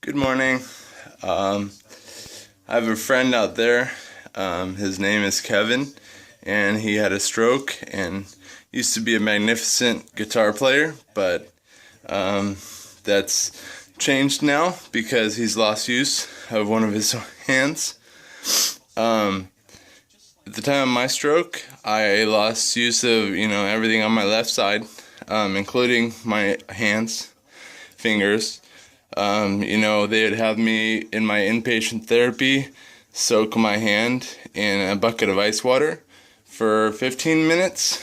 Good morning. I have a friend out there. His name is Kevin, and he had a stroke and used to be a magnificent guitar player, but that's changed now because he's lost use of one of his hands. At the time of my stroke, I lost use of everything on my left side, including my hands, fingers. They'd have me in my inpatient therapy soak my hand in a bucket of ice water for 15 minutes.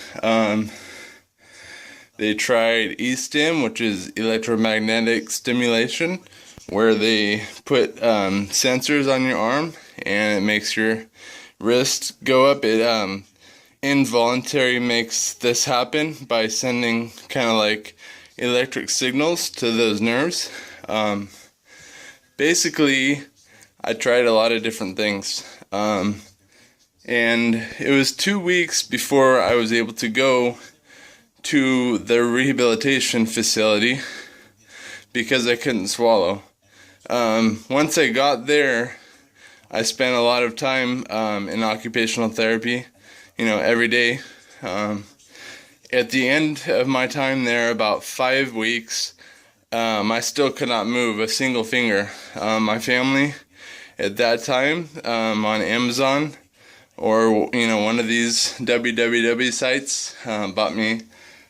They tried E-stim, which is electromagnetic stimulation, where they put sensors on your arm and it makes your wrist go up. It involuntary makes this happen by sending kind of like electric signals to those nerves. Basically, I tried a lot of different things, and it was 2 weeks before I was able to go to the rehabilitation facility because I couldn't swallow. Once I got there, I spent a lot of time in occupational therapy, every day. At the end of my time there, about 5 weeks, I still could not move a single finger. My family at that time on Amazon or one of these www sites bought me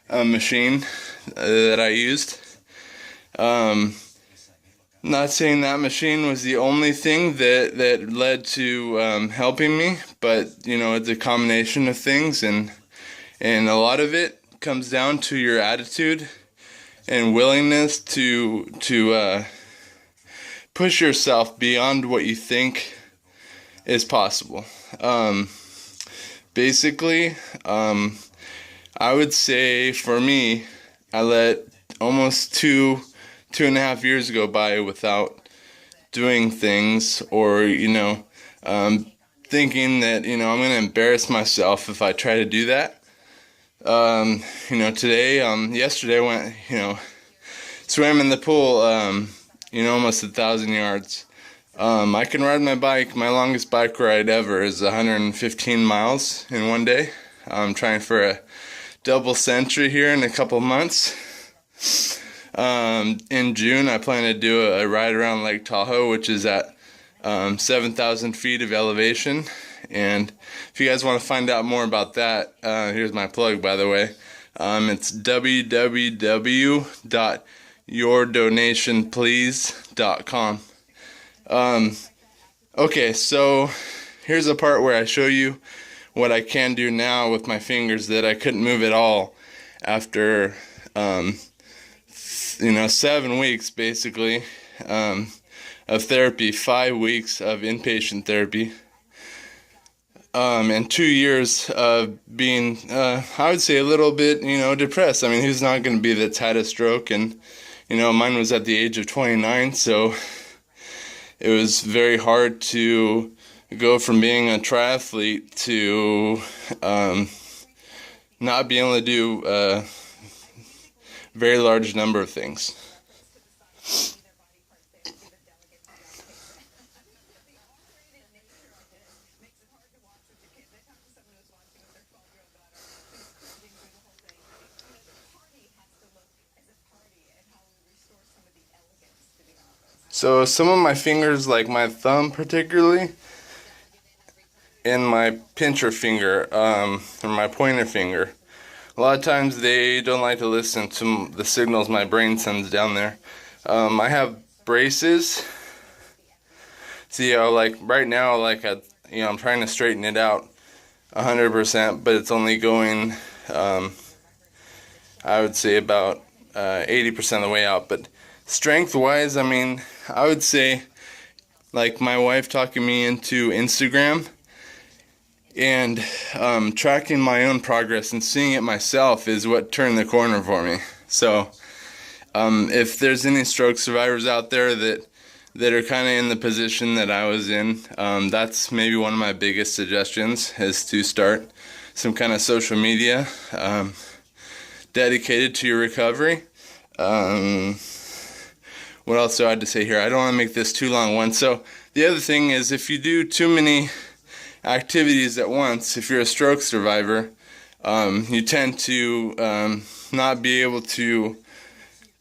a machine that I used. Not saying that machine was the only thing that led to helping me, but it's a combination of things, and a lot of it comes down to your attitude and willingness to push yourself beyond what you think is possible. Basically, I would say for me, I let almost two and a half years go by without doing things or thinking that I'm going to embarrass myself if I try to do that. Yesterday I went, swam in the pool, almost 1,000 yards. I can ride my bike. My longest bike ride ever is 115 miles in one day. I'm trying for a double century here in a couple months. In June, I plan to do a ride around Lake Tahoe, which is at 7,000 feet of elevation. And if you guys want to find out more about that, here's my plug, by the way. It's www.yourdonationplease.com. Okay, so here's a part where I show you what I can do now with my fingers that I couldn't move at all after 7 weeks basically of therapy, 5 weeks of inpatient therapy, and 2 years of being, I would say, a little bit, depressed. I mean, who's not going to be that's had a stroke? And, mine was at the age of 29, so it was very hard to go from being a triathlete to not being able to do a very large number of things. So some of my fingers, like my thumb particularly, and my pincher finger, or my pointer finger, a lot of times they don't like to listen to the signals my brain sends down there. I have braces. See, like right now, I'm trying to straighten it out 100%, but it's only going, I would say about 80% of the way out. But strength-wise, I would say, like my wife talking me into Instagram and tracking my own progress and seeing it myself is what turned the corner for me. So if there's any stroke survivors out there that are kind of in the position that I was in, that's maybe one of my biggest suggestions, is to start some kind of social media dedicated to your recovery. what else do I have to say here? I don't want to make this too long one. So the other thing is, if you do too many activities at once, if you're a stroke survivor, you tend to not be able to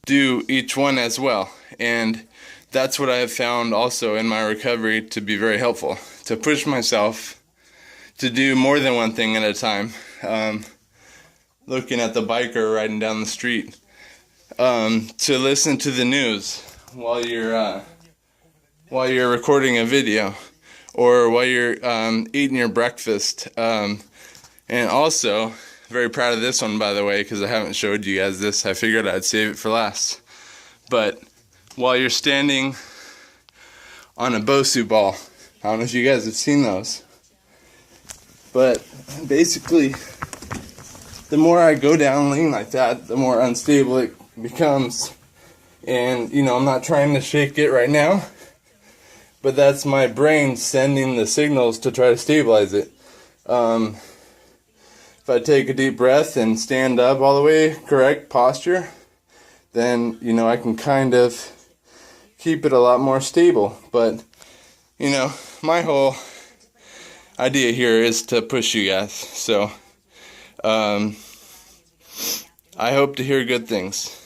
do each one as well. And that's what I have found also in my recovery to be very helpful, to push myself to do more than one thing at a time. Looking at the biker riding down the street, to listen to the news while you're recording a video, or while you're eating your breakfast. And also, very proud of this one, by the way, because I haven't showed you guys this. I figured I'd save it for last. But while you're standing on a Bosu ball, I don't know if you guys have seen those, but basically, the more I go down lean like that, the more unstable it becomes. And, you know, I'm not trying to shake it right now, but that's my brain sending the signals to try to stabilize it. If I take a deep breath and stand up all the way, correct posture, then, you know, I can kind of keep it a lot more stable. But, you know, my whole idea here is to push you guys. So, I hope to hear good things.